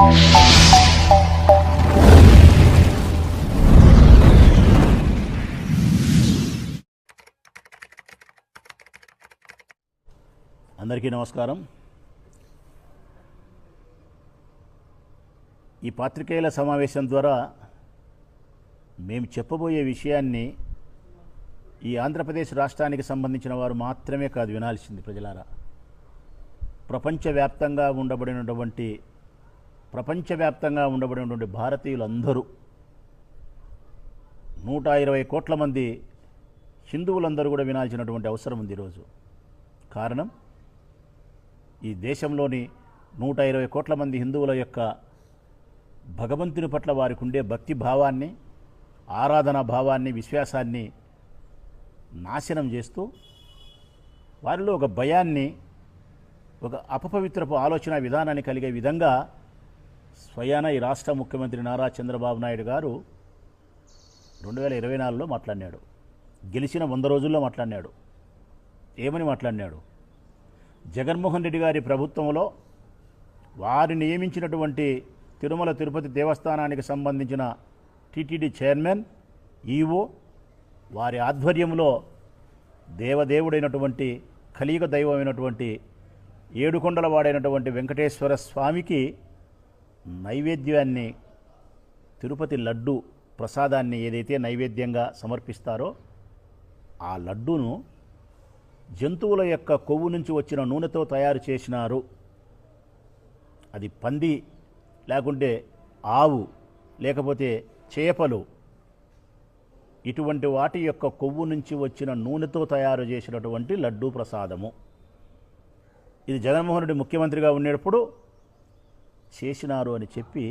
అందరికీ నమస్కారం. ఈ పాత్రికేయుల సమావేశం ద్వారా మేము చెప్పబోయే విషయాన్ని ఈ ఆంధ్రప్రదేశ్ రాష్ట్రానికి సంబంధించిన వారు మాత్రమే కాదు వినాల్సింది ప్రజలారా. ప్రపంచవ్యాప్తంగా ఉండబడినటువంటి భారతీయులందరూ 120 కోట్ల మంది హిందువులందరూ కూడా వినాల్సినటువంటి అవసరం ఉంది ఈరోజు. కారణం, ఈ దేశంలోని 120 కోట్ల మంది హిందువుల యొక్క భగవంతుని పట్ల వారికి ఉండే భక్తి భావాన్ని, ఆరాధనా భావాన్ని, విశ్వాసాన్ని నాశనం చేస్తూ వారిలో ఒక భయాన్ని, ఒక అపపవిత్రపు ఆలోచన విధానాన్ని కలిగే విధంగా స్వయాన ఈ రాష్ట్ర ముఖ్యమంత్రి నారా చంద్రబాబు నాయుడు గారు 2024లో మాట్లాడినాడు. గెలిచిన 100 రోజుల్లో మాట్లాడినాడు. ఏమని మాట్లాడినాడు? జగన్మోహన్ రెడ్డి గారి ప్రభుత్వంలో వారు నియమించినటువంటి తిరుమల తిరుపతి దేవస్థానానికి సంబంధించిన టీటీడీ చైర్మన్, ఈవో, వారి ఆధ్వర్యంలో దేవదేవుడైనటువంటి కలియుగ దైవమైనటువంటి ఏడుకొండల వాడైనటువంటి వెంకటేశ్వర స్వామికి నైవేద్యాన్ని, తిరుపతి లడ్డు ప్రసాదాన్ని ఏదైతే నైవేద్యంగా సమర్పిస్తారో ఆ లడ్డూను జంతువుల యొక్క కొవ్వు నుంచి వచ్చిన నూనెతో తయారు చేసినారు. అది పంది, లేకుంటే ఆవు, లేకపోతే చేపలు, ఇటువంటి వాటి యొక్క కొవ్వు నుంచి వచ్చిన నూనెతో తయారు చేసినటువంటి లడ్డూ ప్రసాదము. ఇది జగన్మోహన్ రెడ్డి ముఖ్యమంత్రిగా ఉండేటప్పుడు చేసినారు అని చెప్పి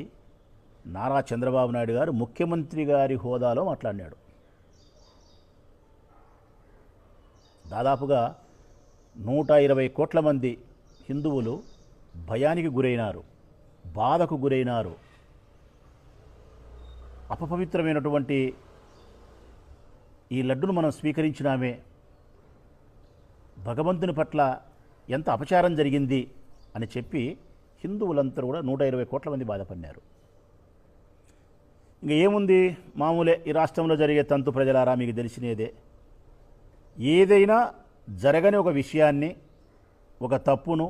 నారా చంద్రబాబు నాయుడు గారు ముఖ్యమంత్రి గారి హోదాలో మాట్లాడినాడు. దాదాపుగా 120 కోట్ల మంది హిందువులు భయానికి గురైనారు, బాధకు గురైనారు. అపపవిత్రమైనటువంటి ఈ లడ్డును మనం స్వీకరించినామే, భగవంతుని పట్ల ఎంత అపచారం జరిగింది అని చెప్పి హిందువులందరూ కూడా 120 కోట్ల మంది బాధపడినారు. ఇంకా ఏముంది, మామూలే ఈ రాష్ట్రంలో జరిగే తంతు. ప్రజలారా, మీకు తెలిసినదే. ఏదైనా జరగని ఒక విషయాన్ని, ఒక తప్పును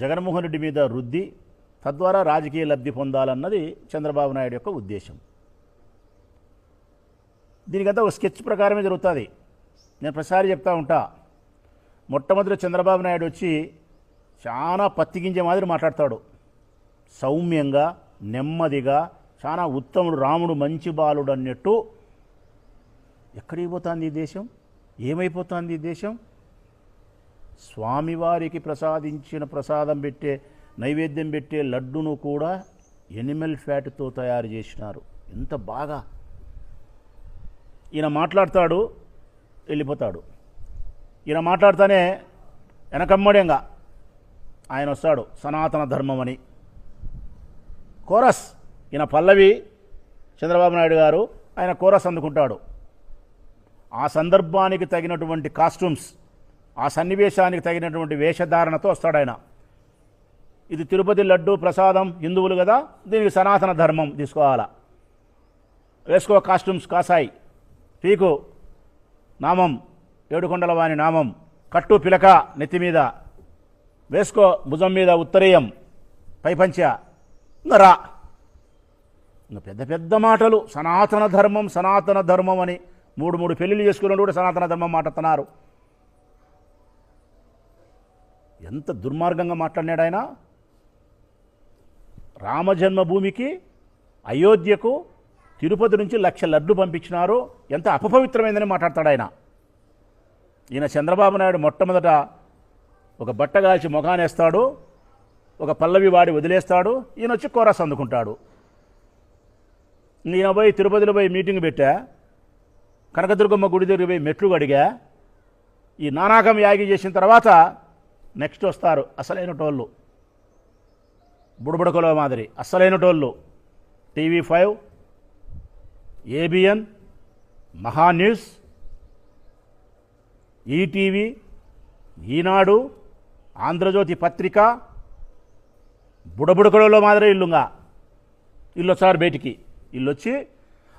జగన్మోహన్ రెడ్డి మీద రుద్ది తద్వారా రాజకీయ లబ్ధి పొందాలన్నది చంద్రబాబు నాయుడు యొక్క ఉద్దేశం. దీనికంతా ఒక స్కెచ్ ప్రకారమే జరుగుతుంది. నేను ప్రతిసారి చెప్తా ఉంటా, మొట్టమొదటి చంద్రబాబు నాయుడు వచ్చి చాలా పత్తిగింజ మాదిరి మాట్లాడతాడు. సౌమ్యంగా, నెమ్మదిగా, చాలా ఉత్తముడు, రాముడు మంచి బాలుడు అన్నట్టు. ఎక్కడికి పోతుంది ఈ దేశం? ఏమైపోతుంది ఈ దేశం? స్వామివారికి ప్రసాదించిన ప్రసాదం పెట్టే, నైవేద్యం పెట్టే లడ్డును కూడా ఎనిమల్ ఫ్యాట్తో తయారు చేసినారు. ఎంత బాగా ఈయన మాట్లాడతాడు, వెళ్ళిపోతాడు. ఈయన మాట్లాడితేనే వెనకమ్మడంగా ఆయన వస్తాడు, సనాతన ధర్మం అని. కోరస్, ఈయన పల్లవి చంద్రబాబు నాయుడు గారు, ఆయన కోరస్ అందుకుంటాడు. ఆ సందర్భానికి తగినటువంటి కాస్ట్యూమ్స్, ఆ సన్నివేశానికి తగినటువంటి వేషధారణతో వస్తాడు ఆయన. ఇది తిరుపతి లడ్డు ప్రసాదం, హిందువులు కదా, దీనికి సనాతన ధర్మం తీసుకోవాలా, వేసుకో కాస్ట్యూమ్స్, కాసాయి, పీకు నామం, ఏడుకొండల వాని నామం, కట్టు పిలక నెత్తి మీద వేసుకో, భుజం మీద ఉత్తరీయం, పైపంచ, ఇంకా రా. ఇంకా పెద్ద పెద్ద మాటలు, సనాతన ధర్మం, సనాతన ధర్మం అని 3 పెళ్లిళ్ళు చేసుకున్నట్టు కూడా సనాతన ధర్మం మాట్లాడుతున్నారు. ఎంత దుర్మార్గంగా మాట్లాడినాడు ఆయన. రామజన్మభూమికి, అయోధ్యకు, తిరుపతి నుంచి 1,00,000 లడ్లు పంపించినారు, ఎంత అపపవిత్రమైందని మాట్లాడతాడు ఆయన. ఈయన చంద్రబాబు నాయుడు మొట్టమొదట ఒక బట్టగాల్చి మొగానేస్తాడు, ఒక పల్లవి వాడి వదిలేస్తాడు, ఈయన వచ్చి కోరస్ అందుకుంటాడు. ఈయన పోయి తిరుపతిలో పోయి మీటింగ్ పెట్టా, కనకదుర్గమ్మ గుడి దగ్గర పోయి మెట్లు అడిగా. ఈ నానాకం యాగి చేసిన తర్వాత నెక్స్ట్ వస్తారు అసలైన టోళ్ళు, బుడబుడకలో మాదిరి అసలైన టోళ్ళు. TV5, ABN, మహాన్యూస్, ఈటీవీ, ఈనాడు, ఆంధ్రజ్యోతి పత్రిక, బుడబుడకడలో మాదిరే ఇల్లుగా ఇల్లు వచ్చారు బయటికి. ఇల్లు వచ్చి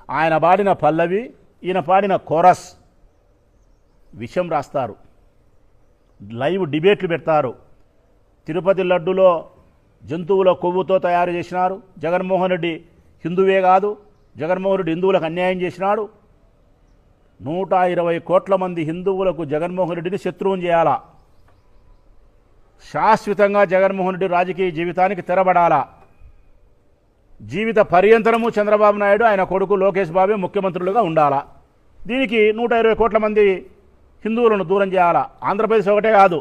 ఆయన పాడిన పల్లవి, ఈయన పాడిన కోరస్ విషయం రాస్తారు, లైవ్ డిబేట్లు పెడతారు. తిరుపతి లడ్డులో జంతువుల కొవ్వుతో తయారు చేసినారు. జగన్మోహన్ రెడ్డి హిందువే కాదు, జగన్మోహన్ రెడ్డి హిందువులకు అన్యాయం చేసినాడు. 120 కోట్ల మంది హిందువులకు జగన్మోహన్ రెడ్డిని శత్రువుని చేయాలా, శాశ్వతంగా జగన్మోహన్ రెడ్డి రాజకీయ జీవితానికి తెరబడాలా. జీవిత పర్యంతరము చంద్రబాబు నాయుడు ఆయన కొడుకు లోకేష్ బాబే ముఖ్యమంత్రులుగా ఉండాలా. దీనికి 120 కోట్ల మంది హిందువులను దూరం చేయాలా. ఆంధ్రప్రదేశ్ ఒకటే కాదు,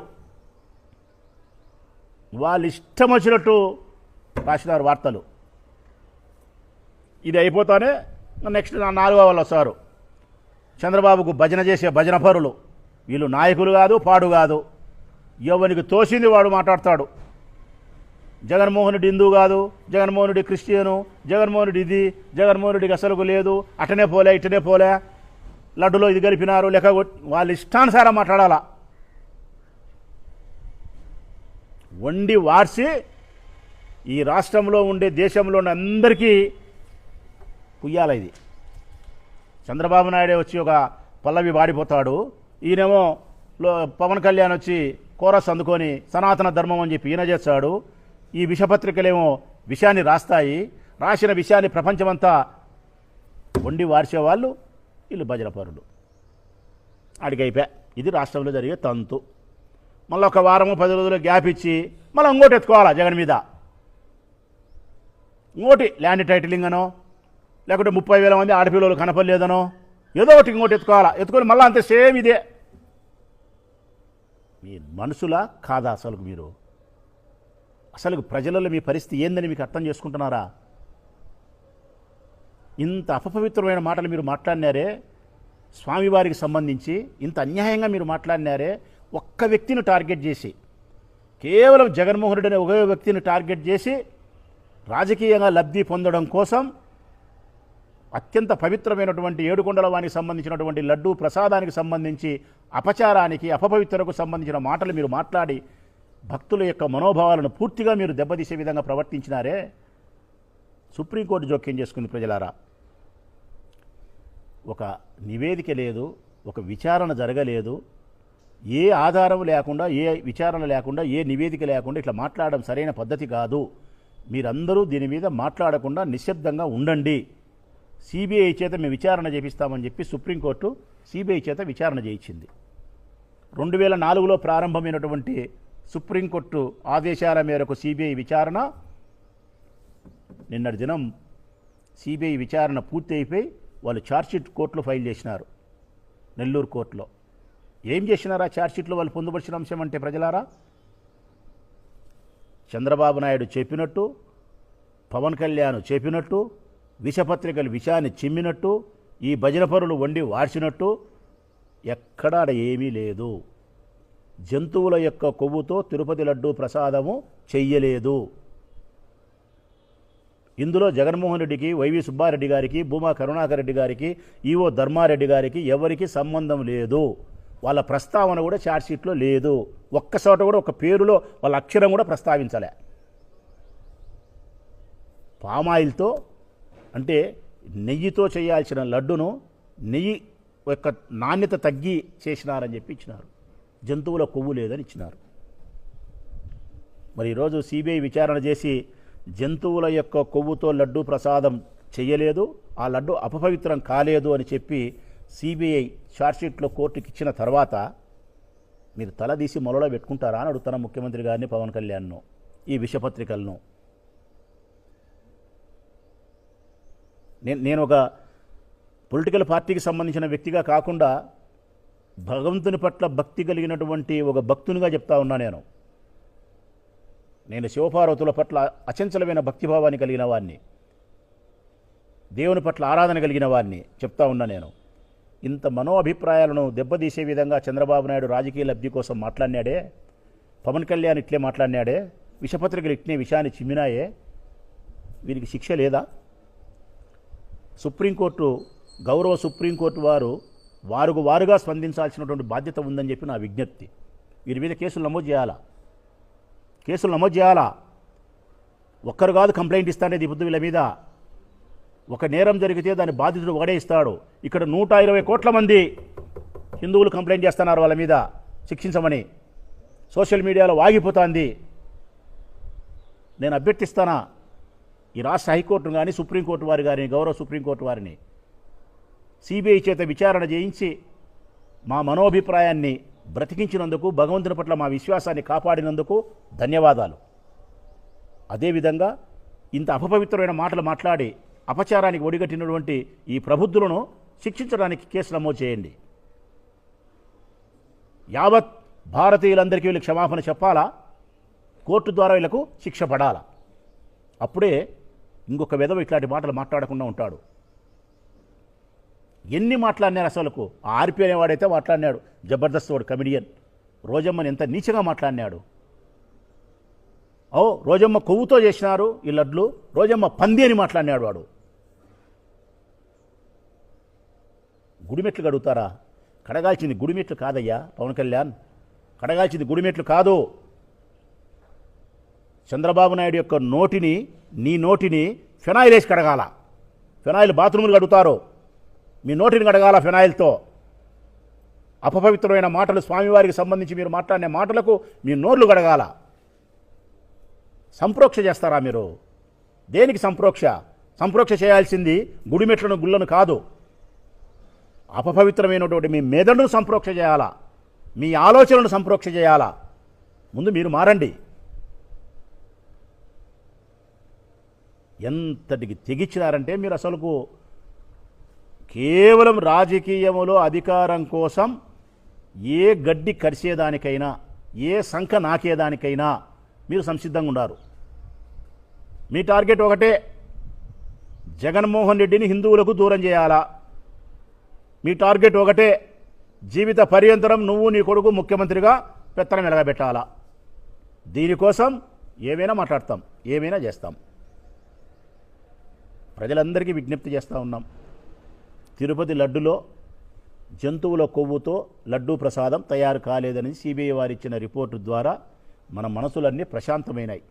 వాళ్ళు ఇష్టం వచ్చినట్టు రాసినారు వార్తలు. ఇది అయిపోతానే నెక్స్ట్ 4వ వాళ్ళు వస్తారు. చంద్రబాబుకు భజన చేసే భజన పరులు వీళ్ళు. నాయకులు కాదు, పాడు కాదు, ఎవరికి తోసింది వాడు మాట్లాడతాడు. జగన్మోహన్ రెడ్డి హిందూ కాదు, జగన్మోహన్ రెడ్డి క్రిస్టియను, జగన్మోహన్ రెడ్డి ఇది, జగన్మోహన్ రెడ్డికి అసలుకు లేదు, అటనే పోలే ఇటనే పోలే, లడ్డులో ఇది కలిపినారు, లెక్క వాళ్ళు ఇష్టానుసారం మాట్లాడాలా. వండి వార్చి ఈ రాష్ట్రంలో ఉండే దేశంలో ఉన్న అందరికీ కుయ్యాల. ఇది చంద్రబాబు నాయుడే వచ్చి ఒక పల్లవి వాడిపోతాడు, ఈయనేమో పవన్ కళ్యాణ్ వచ్చి కోరస్ అందుకొని సనాతన ధర్మం అని చెప్పి ఈయన చేస్తాడు. ఈ విషపత్రికలేమో విషయాన్ని రాస్తాయి, రాసిన విషయాన్ని ప్రపంచమంతా వండి వార్చేవాళ్ళు వీళ్ళు భజన పరులు. అడిగైపోయా. ఇది రాష్ట్రంలో జరిగే తంతు. మళ్ళీ ఒక వారము 10 రోజులు గ్యాప్ ఇచ్చి మళ్ళీ ఇంకోటి ఎత్తుకోవాలా జగన్ మీద. ఇంకోటి ల్యాండ్ టైటిలింగ్ అనో, లేకుంటే 30,000 మంది ఆడపిల్లలు కనపడలేదనో, ఏదో ఒకటి ఇంకోటి ఎత్తుకోవాలా. ఎత్తుకొని మళ్ళీ అంతే సేమ్ ఇదే. మీ మనుషులా కాదా అసలు? మీరు అసలు ప్రజలలో మీ పరిస్థితి ఏందని మీకు అర్థం చేసుకుంటున్నారా? ఇంత అపవిత్రమైన మాటలు మీరు మాట్లాడినారే, స్వామివారికి సంబంధించి ఇంత అన్యాయంగా మీరు మాట్లాడినారే. ఒక్క వ్యక్తిని టార్గెట్ చేసి, కేవలం జగన్మోహన్ రెడ్డి అనే ఒకే వ్యక్తిని టార్గెట్ చేసి రాజకీయంగా లబ్ధి పొందడం కోసం అత్యంత పవిత్రమైనటువంటి ఏడుకొండల వానికి సంబంధించినటువంటి లడ్డూ ప్రసాదానికి సంబంధించి అపచారానికి, అపవిత్రకు సంబంధించిన మాటలు మీరు మాట్లాడి భక్తుల యొక్క మనోభావాలను పూర్తిగా మీరు దెబ్బతీసే విధంగా ప్రవర్తించినారే. సుప్రీంకోర్టు జోక్యం చేసుకుంది. ప్రజలారా, ఒక నివేదిక లేదు, ఒక విచారణ జరగలేదు, ఏ ఆధారం లేకుండా, ఏ విచారణ లేకుండా, ఏ నివేదిక లేకుండా ఇట్లా మాట్లాడడం సరైన పద్ధతి కాదు. మీరందరూ దీని మీద మాట్లాడకుండా నిశ్శబ్దంగా ఉండండి. సిబిఐ చేత మేము విచారణ చేపిస్తామని చెప్పి సుప్రీంకోర్టు సిబిఐ చేత విచారణ చేయించింది. 2004లో ప్రారంభమైనటువంటి సుప్రీంకోర్టు ఆదేశాల మేరకు సిబిఐ విచారణ నిన్నటి దినం సిబిఐ విచారణ పూర్తి అయిపోయి వాళ్ళు ఛార్జ్షీట్ కోర్టులో ఫైల్ చేసినారు, నెల్లూరు కోర్టులో. ఏం చేసినారా ఛార్జ్షీట్లో వాళ్ళు పొందుపరిచిన అంశం అంటే ప్రజలారా, చంద్రబాబు నాయుడు చెప్పినట్టు, పవన్ కళ్యాణ్ చెప్పినట్టు, విషపత్రికలు విషయాన్ని చిమ్మినట్టు, ఈ భజన పరులు వండి వార్చినట్టు ఎక్కడా ఏమీ లేదు. జంతువుల యొక్క కొవ్వుతో తిరుపతి లడ్డూ ప్రసాదము చెయ్యలేదు. ఇందులో జగన్మోహన్ రెడ్డికి, వైవి సుబ్బారెడ్డి గారికి, భూమా కరుణాకర్ రెడ్డి గారికి, ఈవో ధర్మారెడ్డి గారికి ఎవరికి సంబంధం లేదు. వాళ్ళ ప్రస్తావన కూడా ఛార్జ్షీట్లో లేదు. ఒక్కచోట కూడా ఒక పేరులో వాళ్ళ అక్షరం కూడా ప్రస్తావించలే. పామాయిల్తో అంటే నెయ్యితో చేయాల్సిన లడ్డును నెయ్యి యొక్క నాణ్యత తగ్గి చేసినారని చెప్పి ఇచ్చినారు. జంతువుల కొవ్వు లేదని ఇచ్చినారు. మరి ఈరోజు సిబిఐ విచారణ చేసి జంతువుల యొక్క కొవ్వుతో లడ్డూ ప్రసాదం చేయలేదు, ఆ లడ్డు అపవిత్రం కాలేదు అని చెప్పి సిబిఐ ఛార్జ్షీట్లో కోర్టుకి ఇచ్చిన తర్వాత మీరు తలదీసి మొలలో పెట్టుకుంటారా అని అడుగుతున్న ముఖ్యమంత్రి గారిని, పవన్ కళ్యాణ్ను, ఈ విషపత్రికలను. నేను ఒక పొలిటికల్ పార్టీకి సంబంధించిన వ్యక్తిగా కాకుండా భగవంతుని పట్ల భక్తి కలిగినటువంటి ఒక భక్తునిగా చెప్తా ఉన్నా. నేను శివపార్వతుల పట్ల అచంచలమైన భక్తిభావాన్ని కలిగిన వాడిని, దేవుని పట్ల ఆరాధన కలిగిన వాడిని చెప్తా ఉన్నా. నేను ఇంత మనో అభిప్రాయాలను దెబ్బతీసే విధంగా చంద్రబాబు నాయుడు రాజకీయ లబ్ధి కోసం మాట్లాడినాడే, పవన్ కళ్యాణ్ ఇట్లే మాట్లాడినాడే, విషపత్రికలు ఇట్లే విషయాన్ని చిమ్మినాయే, వీరికి శిక్ష లేదా? సుప్రీంకోర్టు, గౌరవ సుప్రీంకోర్టు వారుగా స్పందించాల్సినటువంటి బాధ్యత ఉందని చెప్పి నా విజ్ఞప్తి. వీరి మీద కేసులు నమోదు చేయాలా. ఒక్కరు కాదు కంప్లైంట్ ఇస్తానే ఈ పొద్దు వీళ్ళ మీద. ఒక నేరం జరిగితే దాని బాధితుడు ఒకడే ఇస్తాడు. ఇక్కడ 120 కోట్ల మంది హిందువులు కంప్లైంట్ చేస్తున్నారు వాళ్ళ మీద శిక్షించమని. సోషల్ మీడియాలో వాగిపోతుంది. నేను అభ్యర్థిస్తానా ఈ రాష్ట్ర హైకోర్టును కానీ, సుప్రీంకోర్టు వారి కానీ, గౌరవ సుప్రీంకోర్టు వారిని సిబిఐ చేత విచారణ చేయించి మా మనోభిప్రాయాన్ని బ్రతికించినందుకు, భగవంతుని పట్ల మా విశ్వాసాన్ని కాపాడినందుకు ధన్యవాదాలు. అదేవిధంగా ఇంత అపపవిత్రమైన మాటలు మాట్లాడి అపచారానికి ఒడిగట్టినటువంటి ఈ ప్రబుద్ధులను శిక్షించడానికి కేసు నమోదు చేయండి. యావత్ భారతీయులందరికీ వీళ్ళకి క్షమాపణ చెప్పాలా, కోర్టు ద్వారా వీళ్ళకు శిక్ష పడాలా. అప్పుడే ఇంకొక విధవ ఇట్లాంటి మాటలు మాట్లాడకుండా ఉంటాడు. ఎన్ని మాట్లాడినారు అసలుకు. ఆర్పి అనేవాడైతే మాట్లాడినాడు, జబర్దస్త్ వాడు కమిడియన్. రోజమ్మని ఎంత నీచగా మాట్లాడినాడు. రోజమ్మ కొవ్వుతో చేసినారు ఈ లడ్లు, రోజమ్మ పంది అని మాట్లాడినాడు వాడు. గుడిమెట్లు కడుగుతారా? కడగాల్సింది గుడిమెట్లు కాదయ్యా పవన్ కళ్యాణ్, కడగాల్సింది గుడిమెట్లు కాదు. చంద్రబాబు నాయుడు యొక్క నోటిని, నీ నోటిని ఫెనాయిల్ వేసి కడగాల. ఫెనాయిల్ బాత్రూములు కడుగుతారు, మీ నోటిని కడగాల ఫెనాయిల్తో. అపపవిత్రమైన మాటలు స్వామివారికి సంబంధించి మీరు మాట్లాడిన మాటలకు మీ నోర్లు కడగాల. సంప్రోక్ష చేస్తారా మీరు? దేనికి సంప్రోక్ష? సంప్రోక్ష చేయాల్సింది గుడిమెట్లను, గుళ్ళను కాదు. అపపవిత్రమైనటువంటి మీ మెదడును సంప్రోక్ష చేయాలా, మీ ఆలోచనను సంప్రోక్ష చేయాలా. ముందు మీరు మారండి. ఎంతటికి తెగిచ్చినారంటే మీరు అసలుకు కేవలం రాజకీయములో అధికారం కోసం ఏ గడ్డి కరిసేదానికైనా, ఏ సంఖ నాకేదానికైనా మీరు సంసిద్ధంగా ఉన్నారు. మీ టార్గెట్ ఒకటే, జగన్మోహన్ రెడ్డిని హిందువులకు దూరం చేయాలా. మీ టార్గెట్ ఒకటే, జీవిత పర్యంతరం నువ్వు నీ కొడుకు ముఖ్యమంత్రిగా పెత్తనం వెలగబెట్టాలా. దీనికోసం ఏమైనా మాట్లాడతాం, ఏమైనా చేస్తాం. ప్రజలందరికీ విజ్ఞప్తి చేస్తూ ఉన్నాం. తిరుపతి లడ్డులో జంతువుల కొవ్వుతో లడ్డూ ప్రసాదం తయారు కాలేదని సిబిఐ వారు ఇచ్చిన రిపోర్టు ద్వారా మన మనసులన్నీ ప్రశాంతమైనాయి.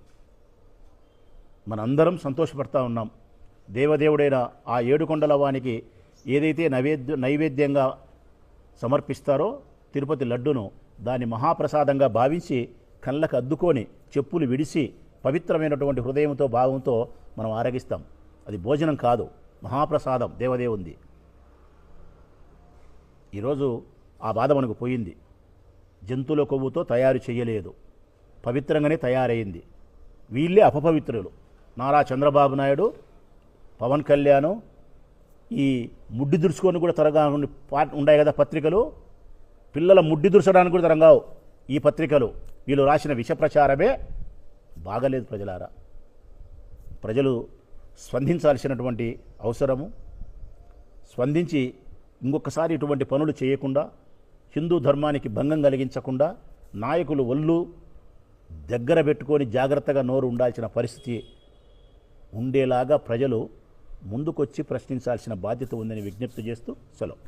మనందరం సంతోషపడతా ఉన్నాం. దేవదేవుడైన ఆ ఏడుకొండల వానికి ఏదైతే నైవేద్యంగా సమర్పిస్తారో తిరుపతి లడ్డును, దాన్ని మహాప్రసాదంగా భావించి కళ్ళకు అద్దుకొని చెప్పులు విడిసి పవిత్రమైనటువంటి హృదయంతో, భావంతో మనం ఆరగిస్తాం. అది భోజనం కాదు, మహాప్రసాదం దేవదేవుంది. ఈరోజు ఆ బాధ మనకు పోయింది. జంతువుల కొవ్వుతో తయారు చేయలేదు, పవిత్రంగానే తయారైంది. వీళ్ళే అపపవిత్రులు. నారా చంద్రబాబు నాయుడు, పవన్ కళ్యాణ్ ఈ ముడ్డి దురుచుకొని కూడా తరగా ఉన్నాయి కదా పత్రికలు. పిల్లల ముడ్డి దుర్చడానికి కూడా తరంగావు ఈ పత్రికలు. వీళ్ళు రాసిన విష ప్రచారమే బాగలేదు. ప్రజలారా, ప్రజలు స్పందించాల్సినటువంటి అవసరము. స్పందించి ఇంకొకసారి ఇటువంటి పనులు చేయకుండా, హిందూ ధర్మానికి భంగం కలిగించకుండా నాయకులు ఒళ్ళు దగ్గర పెట్టుకొని జాగ్రత్తగా నోరు ఉండాల్సిన పరిస్థితి ఉండేలాగా ప్రజలు ముందుకొచ్చి ప్రశ్నించాల్సిన బాధ్యత ఉందని విజ్ఞప్తి చేస్తూ సెలవు.